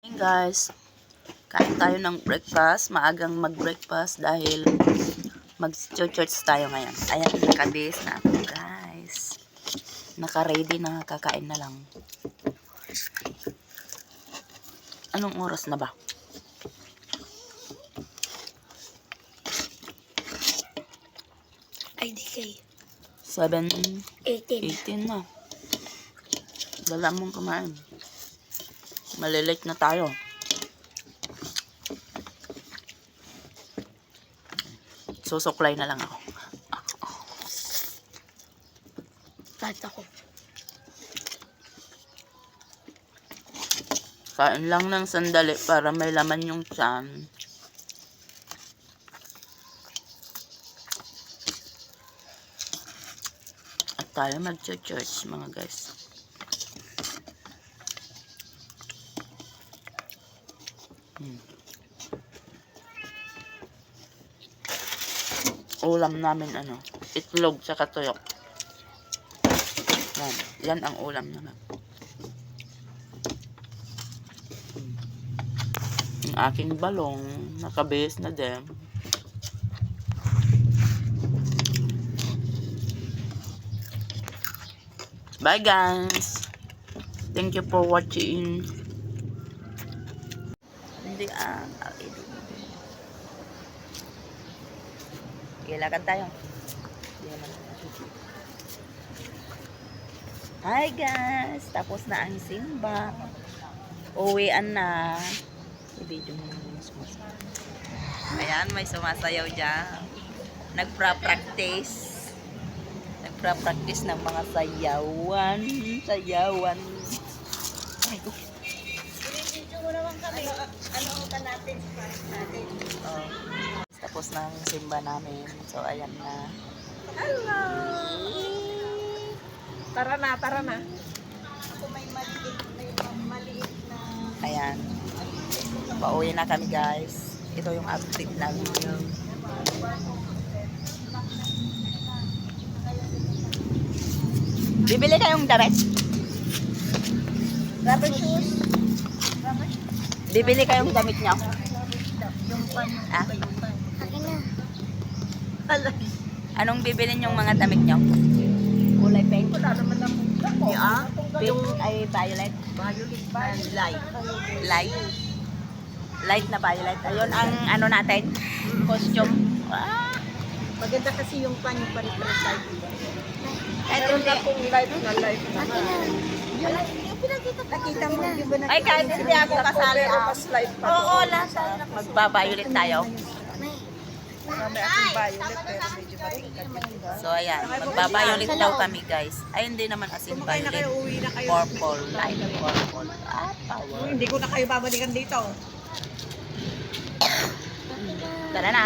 Hey guys, kain tayo ng breakfast. Maagang mag-breakfast dahil mag-church tayo ngayon. Ayan, nakabis na ako guys. Naka-ready na, kakain na lang. Anong oras na ba? IDK 7:18 na. Dala mong kumain. Malilate na tayo. Susuklay na lang ako. Kahit ako. Kain lang ng sandali para may laman yung tiyan. At tayo mag-church mga guys. Ulam namin itlog sa tuyok. Yan ang ulam naman. Ang aking balong nakabihis na din. Bye guys. Thank you for watching. Hindi Lakad tayo. Hi guys! Tapos na ang simba. Uwian na. I-video mo naman yung sumasayaw. Ayan, may sumasayaw dyan. Nagpa-practice. Nagpa-practice ng mga sayawan. Sayawan. Ay, I-video mo naman kami. Ano ka natin? oh. Tapos ng simba namin. So, ayan na. Hello! Tara na, tara na. Ako may maliit na... Ayan. Pauwi na kami guys. Ito yung outfit namin ngayon. Bibili kayong damit? Rubber shoes. Bibili kayong damit nyo? Yung pan. Ah? Yung pan. Akin na. Alay. Anong bibili yung mga damit nyo? Kulay pink. Wala naman ang ako. Yeah. Pink ay violet. Violet pa. Light. Light. Light na violet. Ayun ang natin. Costume. Ah. Maganda kasi yung pan yung light. Kahit Meron hindi. akong light na light Akin naman. na. Nakita mo, di ba Ay, kahit hindi ako kasali. Mas light pa. Oo, lahat. Magba-violet tayo. May. Marami akong violet pero medyo maliit. So, ayan. Magba-violet daw kami, guys. Ay, hindi naman as in Kumakain na kayo, violet. uwi na kayo. Purple. Light purple. Ah, power. Hindi ko na kayo babalikan dito. Tara na.